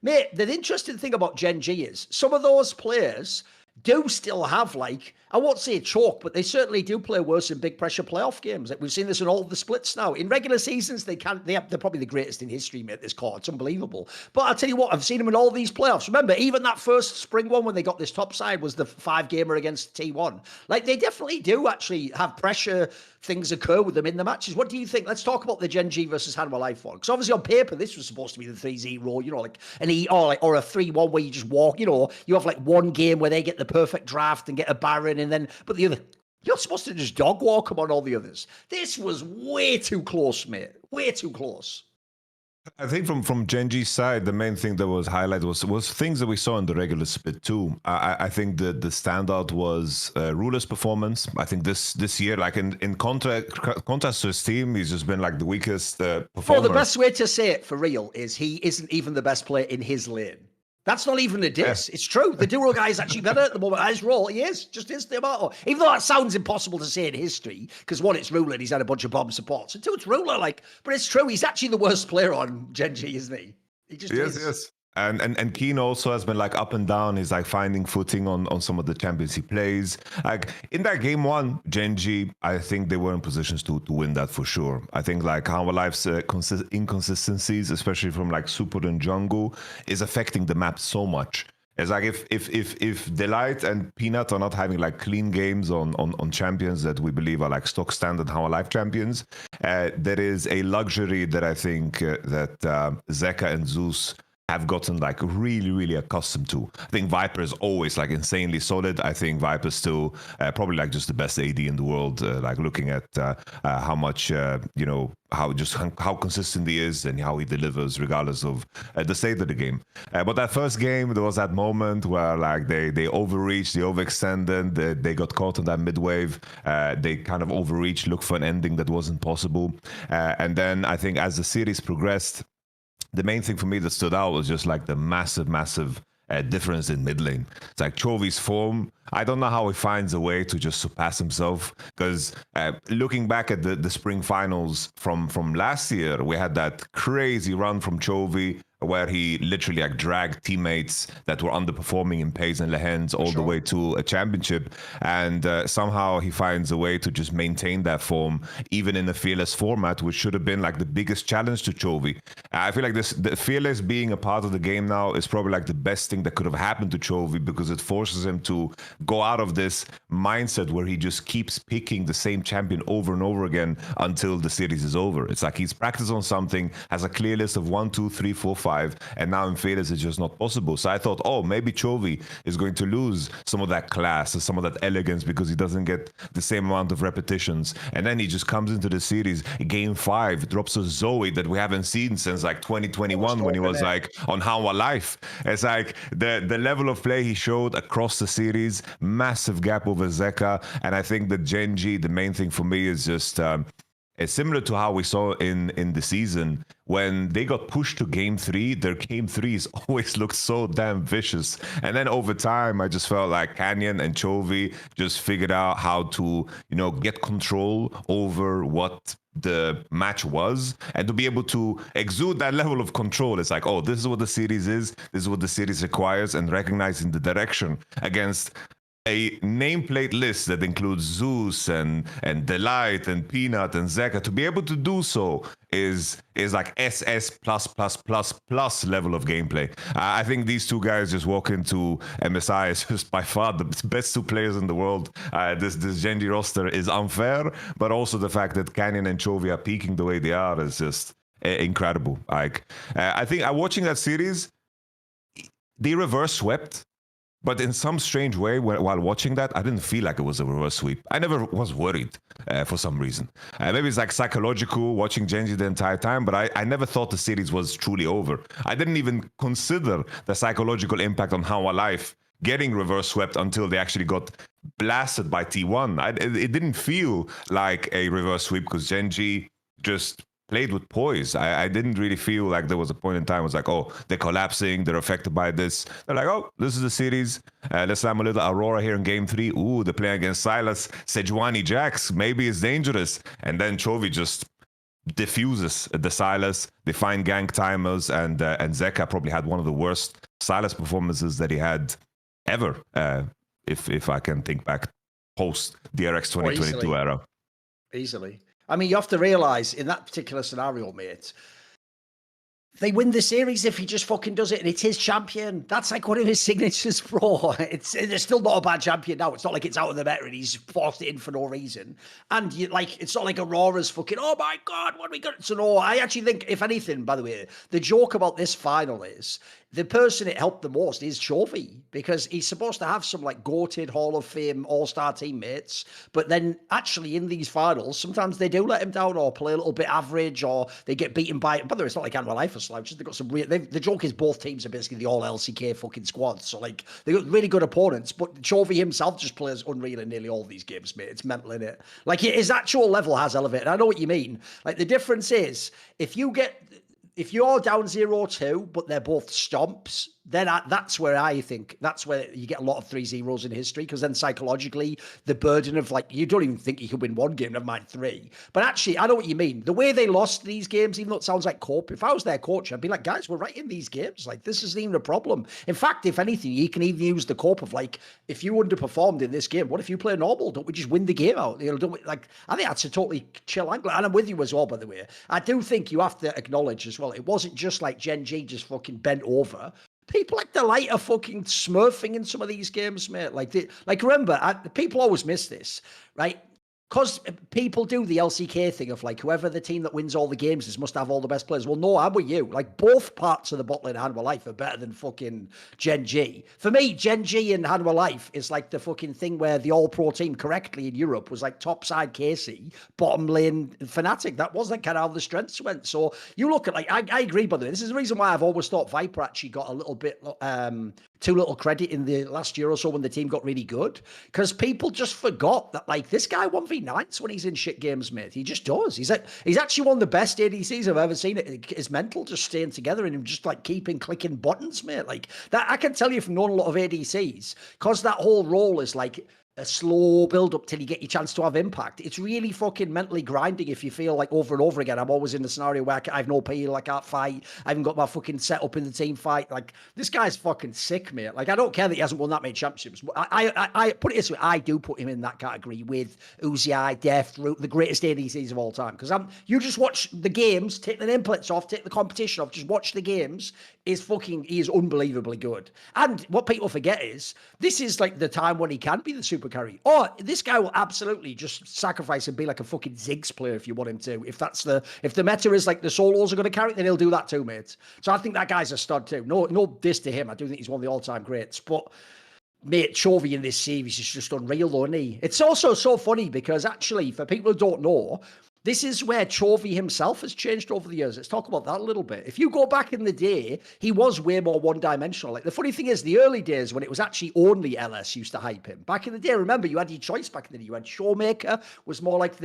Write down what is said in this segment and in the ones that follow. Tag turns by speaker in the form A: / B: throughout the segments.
A: Mate, the interesting thing about GenG is some of those players do still have, like, I won't say chalk, but they certainly do play worse in big pressure playoff games. Like, we've seen this in all of the splits now. In regular seasons, they're probably the greatest in history, mate, this core. It's unbelievable. But I'll tell you what, I've seen them in all these playoffs. Remember, even that first spring one when they got this top side was the 5-gamer against T1. Like, they definitely do actually have pressure. Things occur with them in the matches. What do you think? Let's talk about the GenG versus Hanwha Life one. Because obviously on paper, this was supposed to be the 3-0, you know, like an E or a 3-1 where you just walk, you know, you have like one game where they get the perfect draft and get a Baron, and then, but the other, you're supposed to just dog walk them on all the others. This was way too close, mate. Way too close.
B: I think from GenG's side, the main thing that was highlighted was things that we saw in the regular split too. I think the standout was Ruler's performance. I think this year, like in contrast to his team, he's just been like the weakest performer.
A: Well, the best way to say it for real is he isn't even the best player in his lane. That's not even a diss. Yeah. It's true. The duo guy is actually better at the moment. At his role, he is. Just is the amount. Even though that sounds impossible to say in history, because one, it's Ruler and he's had a bunch of bomb supports. And two, it's Ruler, like, but it's true. He's actually the worst player on GenG, isn't he? He just is.
B: Yes. And Keen also has been like up and down. He's like finding footing on some of the champions he plays. Like in that game one, GenG, I think they were in positions to win that for sure. I think like Hanwha Life's inconsistencies, especially from like support and jungle, is affecting the map so much. It's like if Delight and Peanut are not having like clean games on champions that we believe are like stock standard Hanwha Life champions, there is a luxury that I think that Zeka and Zeus have gotten like really, really accustomed to. I think Viper is always like insanely solid. I think Viper's still probably like just the best AD in the world, like looking at how much, you know, how consistent he is and how he delivers regardless of the state of the game. But that first game, there was that moment where like they overreached, they overextended, they got caught on that mid-wave. They kind of overreached, looked for an ending that wasn't possible. And then I think as the series progressed, the main thing for me that stood out was just like the massive difference in mid lane. It's like Chovy's form. I don't know how he finds a way to just surpass himself, because looking back at the spring finals from last year, we had that crazy run from Chovy where he literally like dragged teammates that were underperforming in Pays and Lehens all the way to a championship, and somehow he finds a way to just maintain that form even in a Fearless format, which should have been like the biggest challenge to Chovy. I feel like the Fearless being a part of the game now is probably like the best thing that could have happened to Chovy, because it forces him to go out of this mindset where he just keeps picking the same champion over and over again until the series is over. It's like he's practiced on something, has a clear list of 1, 2, 3, 4, 5, and now in Fearless it's just not possible. So I thought, oh, maybe Chovy is going to lose some of that class or some of that elegance because he doesn't get the same amount of repetitions. And then he just comes into the series, game 5, drops a Zoe that we haven't seen since like 2021 when he was like on Hanwha Life. It's like the level of play he showed across the series, massive gap over Zeka. And I think that GenG, the main thing for me is just it's similar to how we saw in the season when they got pushed to game 3. Their game 3s always looked so damn vicious, and then over time I just felt like Canyon and Chovy just figured out how to, you know, get control over what the match was, and to be able to exude that level of control. It's like, oh, this is what the series is, this is what the series requires, and recognizing the direction against a nameplate list that includes Zeus and Delight and Peanut and Zeka. To be able to do so is like SS plus level of gameplay. I think these two guys just walk into MSI as just by far the best two players in the world. This GenG roster is unfair, but also the fact that Canyon and Chovy are peaking the way they are is just incredible. Like I think watching that series, they reverse swept. But in some strange way, while watching that, I didn't feel like it was a reverse sweep. I never was worried for some reason. Maybe it's like psychological, watching GenG the entire time, but I never thought the series was truly over. I didn't even consider the psychological impact on Hanwha Life getting reverse swept until they actually got blasted by T1. It didn't feel like a reverse sweep because GenG just played with poise. I didn't really feel like there was a point in time it was like, oh, they're collapsing, they're affected by this. They're like, oh, this is the series. Let's slam a little Aurora here in game 3. Ooh, they're playing against Silas, Sejuani Jax. Maybe it's dangerous. And then Chovy just diffuses the Silas. They find gank timers, and Zeka probably had one of the worst Silas performances that he had ever, if I can think back post DRX 2022 era.
A: Easily. I mean, you have to realize in that particular scenario, mate, they win the series if he just fucking does it, and it's his champion. That's like one of his signatures, bro. It's still not a bad champion now. It's not like it's out of the meta and he's forced it in for no reason. And it's not like Aurora's fucking, oh my God, what we got? So no, I actually think, if anything, by the way, the joke about this final is the person it helped the most is Chovy, because he's supposed to have some like goated Hall of Fame all-star teammates, but then actually in these finals, sometimes they do let him down or play a little bit average, or they get beaten by. By the way, it's not like Anwar Life or slouches. They've got some the joke is both teams are basically the all LCK fucking squads, so like they got really good opponents. But Chovy himself just plays unreal in nearly all these games, mate. It's mental, in it. Like his actual level has elevated. I know what you mean. Like the difference is if you're down 0-2, but they're both stomps, then that's where I think that's where you get a lot of 3-0s in history, because then psychologically the burden of like, you don't even think you could win one game, never mind 3. But actually, I know what you mean. The way they lost these games, even though it sounds like cope, if I was their coach, I'd be like, guys, we're right in these games. Like, this isn't even a problem. In fact, if anything, you can even use the cope of like, if you underperformed in this game, what if you play normal? Don't we just win the game out? You know, don't we, like, I think that's a totally chill angle. And I'm with you as well, by the way. I do think you have to acknowledge as well, it wasn't just like GenG just fucking bent over. People like delight of fucking smurfing in some of these games, mate. Like remember, people always miss this, right? Because people do the LCK thing of like, whoever the team that wins all the games is must have all the best players. Well, no, I'm with you. Like, both parts of the bot lane and Hanwha Life are better than fucking GenG. For me, GenG and Hanwha Life is like the fucking thing where the all-pro team correctly in Europe was like top side Casey, bottom lane Fnatic. That wasn't kind of how the strengths went. So you look at like, I agree, by the way. This is the reason why I've always thought Viper actually got a little bit too little credit in the last year or so when the team got really good, because people just forgot that like this guy 1v9s when he's in shit games, mate. He just does. He's actually one of the best ADCs I've ever seen. His mental just staying together and him just like keeping clicking buttons, mate. Like that, I can tell you from knowing a lot of ADCs, because that whole role is like a slow build up till you get your chance to have impact. It's really fucking mentally grinding if you feel like over and over again, I'm always in the scenario where I have no peel, I can't fight, I haven't got my fucking setup in the team fight. Like, this guy's fucking sick, mate. Like, I don't care that he hasn't won that many championships, but I put it this way, I do put him in that category with Uzi, Deft, the greatest ADCs of all time. Because you just watch the games, take the nameplates off, take the competition off, just watch the games. He is unbelievably good. And what people forget is, this is like the time when he can be the super carry. Or this guy will absolutely just sacrifice and be like a fucking Ziggs player if you want him to. If the meta is like the solos are going to carry it, then he'll do that too, mate. So I think that guy's a stud too. No diss to him. I do think he's one of the all-time greats. But mate, Chovy in this series is just unreal, though, isn't he? It's also so funny because actually, for people who don't know, this is where Chovy himself has changed over the years. Let's talk about that a little bit. If you go back in the day, he was way more one-dimensional. Like, the funny thing is, the early days when it was actually only LS used to hype him. Back in the day, remember, you had your choice back in the day. You had Showmaker, was more like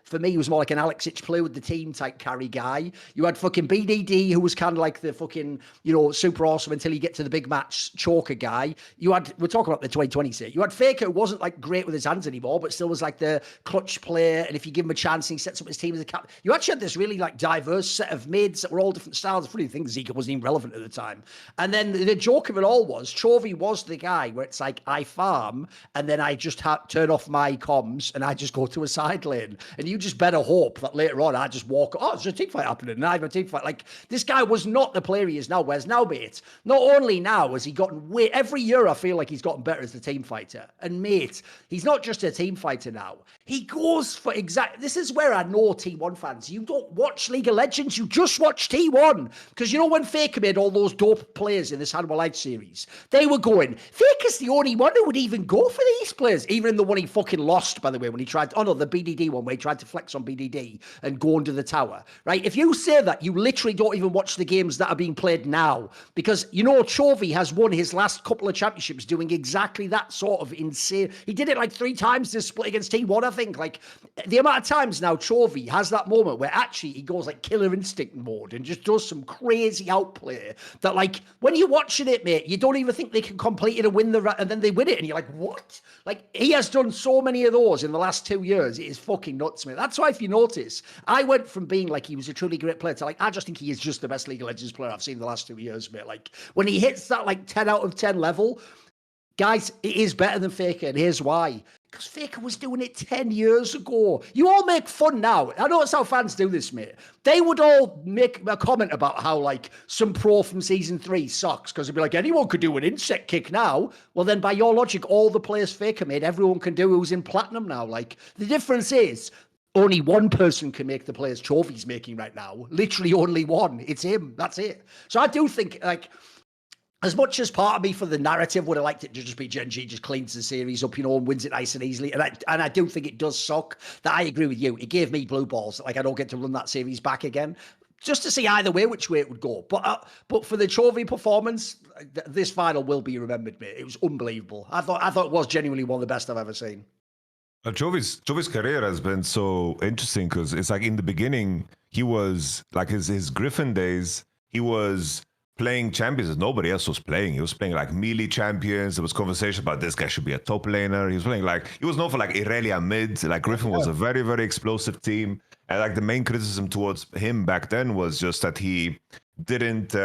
A: for me, he was more like an Alexic play with the team type carry guy. You had fucking BDD, who was kind of like the fucking, super awesome until you get to the big match choker guy. We're talking about the 2020s here. You had Faker, who wasn't like great with his hands anymore, but still was like the clutch player. And if you give him a chance, he sets up his team as a captain. You actually had this really like diverse set of mids that were all different styles. The funny thing, Zika wasn't even relevant at the time. And then the joke of it all was Chovy was the guy where it's like, I farm and then I just turn off my comms and I just go to a side lane. And you just better hope that later on I just walk, there's a team fight happening and I have a team fight. Like, this guy was not the player he is now. Whereas now, mate, not only now has he gotten every year I feel like he's gotten better as the team fighter. And mate, he's not just a team fighter now. He goes for this is where I know T1 fans, you don't watch League of Legends, you just watch T1. Because when Faker made all those dope players in this Hanwha Life series, they were going, Faker's the only one who would even go for these players. Even in the one he fucking lost, by the way, when he tried, the BDD one where he tried to flex on BDD and go under the tower, right? If you say that, you literally don't even watch the games that are being played now. Because, Chovy has won his last couple of championships doing exactly that sort of insane. He did it like 3 times this split against T1, I think. Like, the amount of times now Chovy Chovy has that moment where actually he goes like killer instinct mode and just does some crazy outplay that, like, when you're watching it, mate, you don't even think they can complete it and win and then they win it, and you're like, what? Like, he has done so many of those in the last 2 years. It is fucking nuts, mate. That's why, if you notice, I went from being like he was a truly great player to like, I just think he is just the best League of Legends player I've seen in the last 2 years, mate. Like, when he hits that like 10 out of 10 level, guys, it is better than Faker, and here's why. Because Faker was doing it 10 years ago. You all make fun now. I know it's how fans do this, mate. They would all make a comment about how, like, some pro from Season 3 sucks, because it'd be like, anyone could do an insect kick now. Well, then, by your logic, all the players Faker made, everyone can do who's in Platinum now. Like, the difference is, only one person can make the players Chovy's making right now. Literally only one. It's him. That's it. So I do think, like, as much as part of me for the narrative would have liked it to just be GenG just cleans the series up, you know, and wins it nice and easily. And I do think it does suck that I agree with you. It gave me blue balls. Like, I don't get to run that series back again, just to see either way which way it would go. But for the Chovy performance, this final will be remembered, mate. It was unbelievable. I thought it was genuinely one of the best I've ever seen.
B: Chovy's career has been so interesting because it's like in the beginning, he was like his Griffin days, he was playing champions that nobody else was playing. He was playing like melee champions. There was conversation about this guy should be a top laner. He was playing like, he was known for like Irelia mid. Like Griffin was a very, very explosive team. And like the main criticism towards him back then was just that he didn't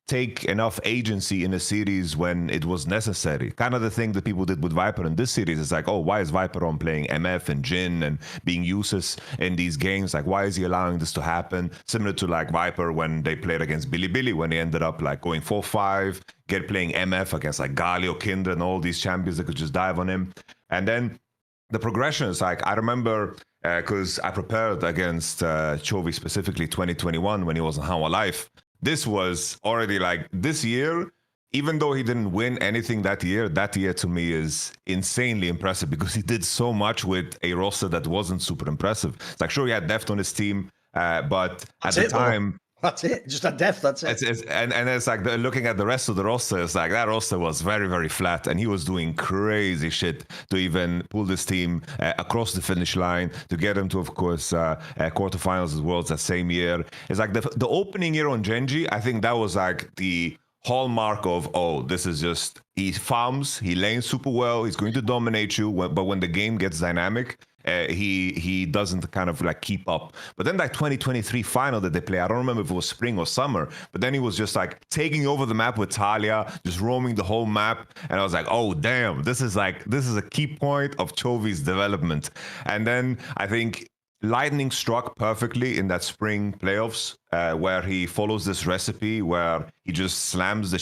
B: take enough agency in a series when it was necessary. Kind of the thing that people did with Viper in this series. It's like, oh, why is Viper on playing MF and Jin and being useless in these games? Like, why is he allowing this to happen? Similar to like Viper when they played against Billy when he ended up like going 4-5, playing MF against like Galio, Kindred, and all these champions that could just dive on him. And then the progression is like, I remember because I prepared against Chovy specifically 2021 when he was on How Alive. This was already like this year, even though he didn't win anything that year to me is insanely impressive because he did so much with a roster that wasn't super impressive. It's like, sure, he had Deft on his team, but at the time...
A: That's it. Just a Deft, that's it.
B: And it's like looking at the rest of the roster, it's like that roster was very, very flat, and he was doing crazy shit to even pull this team across the finish line, to get him to, of course, quarterfinals as well that same year. It's like the opening year on GenG, I think that was like the hallmark of, oh, this is just, he farms, he lanes super well, he's going to dominate you, but when the game gets dynamic, he doesn't kind of like keep up. But then that 2023 final that they play, I don't remember if it was spring or summer, but then he was just like taking over the map with Talia, just roaming the whole map, and I was like, oh damn, this is a key point of Chovy's development. And then I think lightning struck perfectly in that spring playoffs where he follows this recipe where he just slams the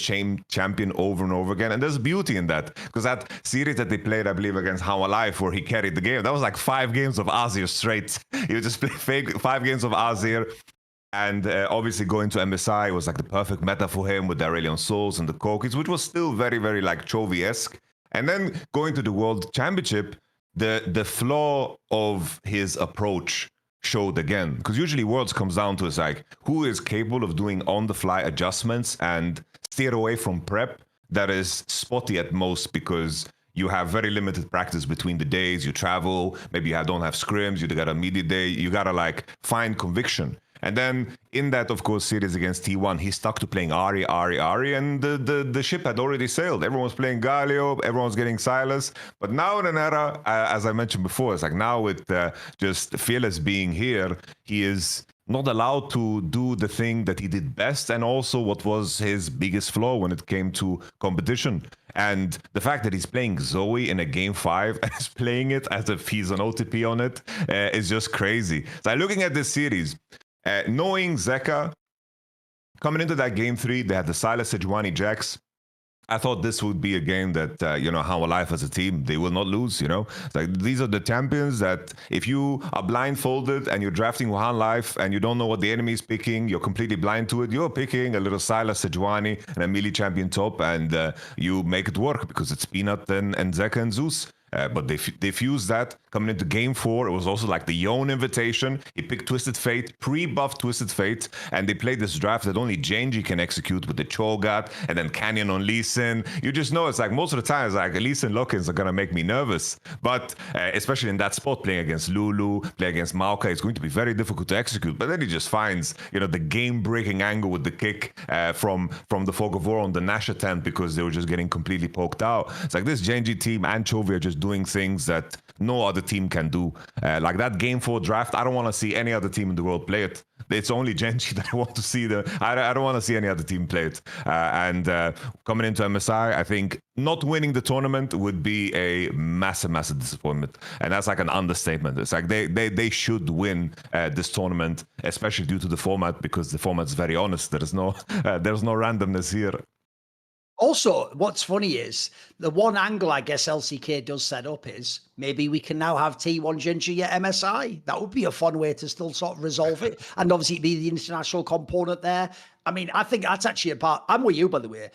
B: champion over and over again. And there's beauty in that because that series that they played, I believe, against How Alive, where he carried the game, that was like 5 games of Azir straight. He would just play 5 games of Azir. And obviously going to MSI was like the perfect meta for him with the Aurelion Souls and the Kokis, which was still very, very like Chovy-esque. And then going to the World Championship, the flaw of his approach showed again, because usually Worlds comes down to is like who is capable of doing on-the-fly adjustments and steer away from prep that is spotty at most because you have very limited practice between the days, you travel, maybe you don't have scrims, you got a media day, you gotta like find conviction. And then in that, of course, series against T1, he stuck to playing Ari, and the ship had already sailed. Everyone was playing Galio, everyone was getting Silas. But now in an era, as I mentioned before, it's like now with just Fearless being here, he is not allowed to do the thing that he did best, and also what was his biggest flaw when it came to competition. And the fact that he's playing Zoe in a game 5 and is playing it as if he's an OTP on it is just crazy. So looking at this series, knowing Zeka, coming into that game 3, they had the Silas Sejuani Jax. I thought this would be a game that, How Alive as a team, they will not lose, Like, these are the champions that if you are blindfolded and you're drafting Wuhan Life and you don't know what the enemy is picking, you're completely blind to it, you're picking a little Silas Sejuani and a melee champion top, and you make it work because it's Peanut and Zeka and Zeus. But they fused that coming into game 4. It was also like the Yone invitation. He picked Twisted Fate, pre-buffed Twisted Fate, and they played this draft that only GenG can execute with the Cho'Gath and then Canyon on Lee Sin. You just know it's like most of the time it's like Lee Sin lock-ins are gonna make me nervous. But especially in that spot, playing against Lulu, playing against Maokai, it's going to be very difficult to execute. But then he just finds, you know, the game-breaking angle with the kick from the Fog of War on the Nash attempt because they were just getting completely poked out. It's like this GenG team and Chovy are just doing things that no other team can do. Like that game 4 draft, I don't want to see any other team in the world play it. It's only GenG that I want to see. I don't want to see any other team play it. And coming into MSI, I think not winning the tournament would be a massive, massive disappointment. And that's like an understatement. It's like they should win this tournament, especially due to the format, because the format's very honest. There's no randomness here.
A: Also, what's funny is the one angle I guess LCK does set up is maybe we can now have T1 GenG at MSI. That would be a fun way to still sort of resolve it. And obviously it'd be the international component there. I mean, I think that's actually a part. I'm with you, by the way.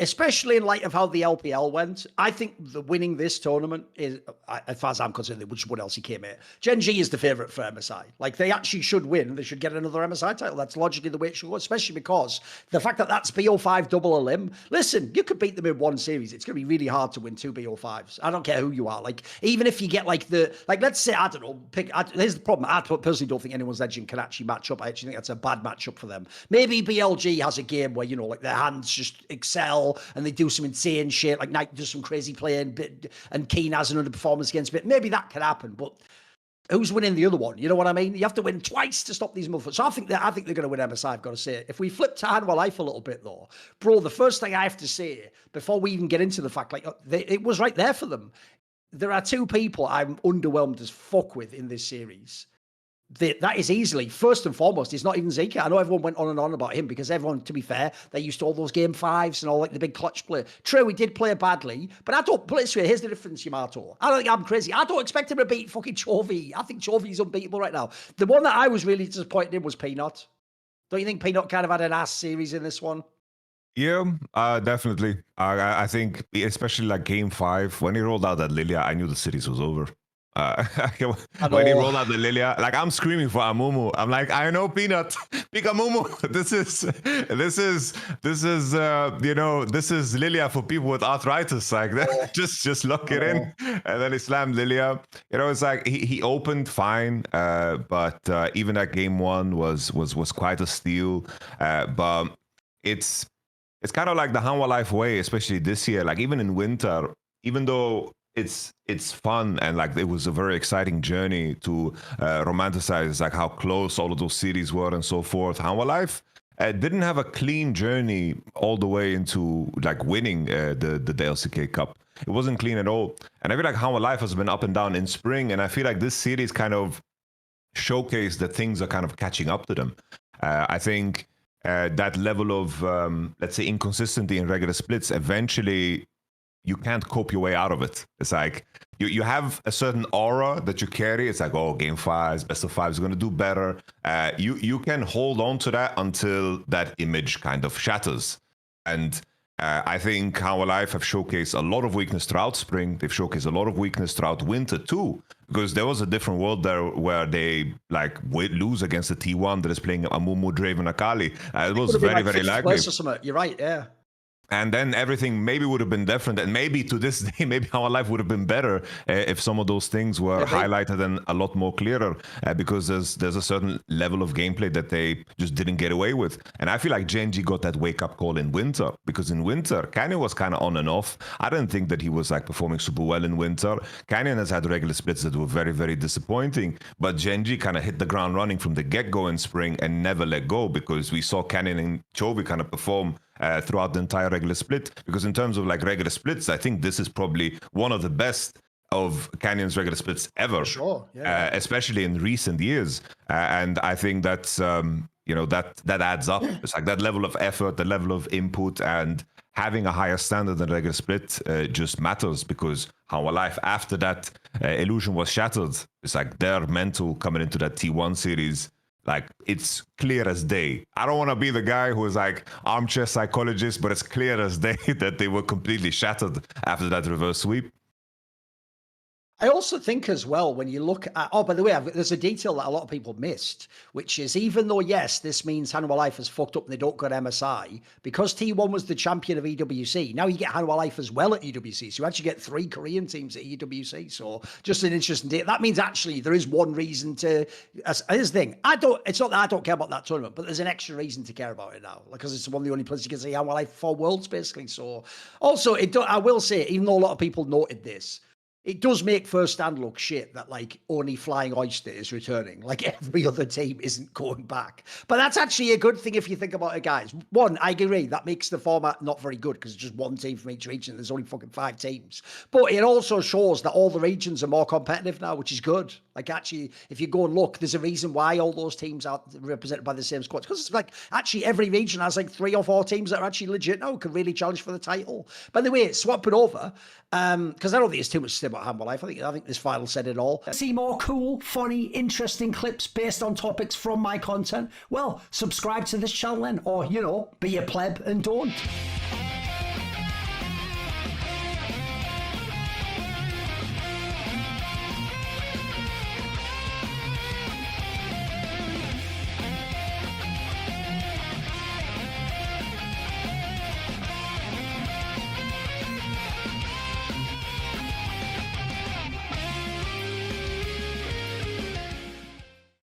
A: Especially in light of how the LPL went, I think the winning this tournament is, as far as I'm concerned, which one else he came at. GenG is the favourite for MSI. Like, they actually should win. They should get another MSI title. That's logically the way it should go, especially because the fact that that's BO5 double a limb. Listen, you could beat them in one series. It's going to be really hard to win 2 BO5s. I don't care who you are. Like, even if you get, like, let's say, I don't know, here's the problem. I personally don't think anyone's Legend can actually match up. I actually think that's a bad matchup for them. Maybe BLG has a game where, you know, like, their hands just excel and they do some insane shit, like Knight does some crazy playing, and Keen has an underperformance against it. Maybe that could happen, but who's winning the other one? You know what I mean? You have to win twice to stop these motherfuckers. So I think they're going to win MSI, I've got to say. If we flip to Hanwha Life a little bit, though, bro, the first thing I have to say, before we even get into the fact, like, it was right there for them. There are 2 people I'm underwhelmed as fuck with in this series. That is easily, first and foremost, it's not even Zika. I know everyone went on and on about him because everyone, to be fair, they used to all those game 5s and all like the big clutch play. True, he did play badly, but I don't, put it this way, here's the difference, Yamato. I don't think I'm crazy. I don't expect him to beat fucking Chovy. I think Chovy's unbeatable right now. The one that I was really disappointed in was Peanut. Don't you think Peanut kind of had an ass series in this one?
B: Yeah, definitely. I think, especially like game 5, when he rolled out that Lilia, I knew the series was over. When he rolled out the Lilia, like I'm screaming for Amumu. I'm like, I know Peanut, pick Amumu. This is you know, this is Lilia for people with arthritis. Like that, just lock it in. And then he slammed Lilia. You know, it's like he opened fine, but even that game 1 was quite a steal. But it's kind of like the Hanwha Life way, especially this year. Like even in winter, even though it's fun and like it was a very exciting journey to romanticize like how close all of those cities were and so forth. Hanwha Life didn't have a clean journey all the way into like winning the LCK Cup. It wasn't clean at all. And I feel like Hanwha Life has been up and down in spring, and I feel like this series kind of showcased that things are kind of catching up to them. I think that level of let's say inconsistency in regular splits eventually you can't cope your way out of it. It's like you have a certain aura that you carry. It's like, oh, game 5s, best of 5s, going to do better. You can hold on to that until that image kind of shatters. And I think Hanwha Life have showcased a lot of weakness throughout spring. They've showcased a lot of weakness throughout winter too, because there was a different world there where they like lose against the T1 that is playing Amumu, Draven, Akali. It was very, very likely.
A: You're right, yeah.
B: And then everything maybe would have been different, and maybe to this day, maybe Hanwha Life would have been better if some of those things were highlighted and a lot more clearer, because there's a certain level of gameplay that they just didn't get away with. And I feel like GenG got that wake-up call in winter, because in winter, Canyon was kind of on and off. I didn't think that he was like performing super well in winter. Canyon has had regular splits that were very, very disappointing, but GenG kind of hit the ground running from the get-go in spring and never let go, because we saw Canyon and Chovy kind of perform throughout the entire regular split. Because in terms of like regular splits, I think this is probably one of the best of Canyon's regular splits ever.
A: For sure, yeah.
B: Especially in recent years. And I think that's you know, that adds up. It's like that level of effort, the level of input, and having a higher standard than regular split just matters, because Hanwha Life, after that illusion was shattered, it's like their mental coming into that T1 series, like it's clear as day. I don't want to be the guy who is like armchair psychologist, but it's clear as day that they were completely shattered after that reverse sweep.
A: I also think as well, when you look at, oh, by the way, there's a detail that a lot of people missed, which is even though, yes, this means Hanwha Life has fucked up and they don't go to MSI, because T1 was the champion of EWC, now you get Hanwha Life as well at EWC. So you actually get 3 Korean teams at EWC. So just an interesting data. That means actually there is one reason to, here's the thing, it's not that I don't care about that tournament, but there's an extra reason to care about it now, because it's one of the only places you can see Hanwha Life for Worlds, basically. So also, I will say, even though a lot of people noted this, it does make First Stand look shit that like only Flying Oyster is returning. Like every other team isn't going back. But that's actually a good thing if you think about it, guys. One, I agree, that makes the format not very good because it's just one team from each region. There's only fucking 5 teams. But it also shows that all the regions are more competitive now, which is good. Like actually, if you go and look, there's a reason why all those teams are represented by the same squads. Because it's like actually every region has like 3 or 4 teams that are actually legit now, can really challenge for the title. By the way, swap it over, because I don't think there's too much to say about Hanwha Life. I think this final said it all.
C: See more cool, funny, interesting clips based on topics from my content? Well, subscribe to this channel then, or, you know, be a pleb and don't.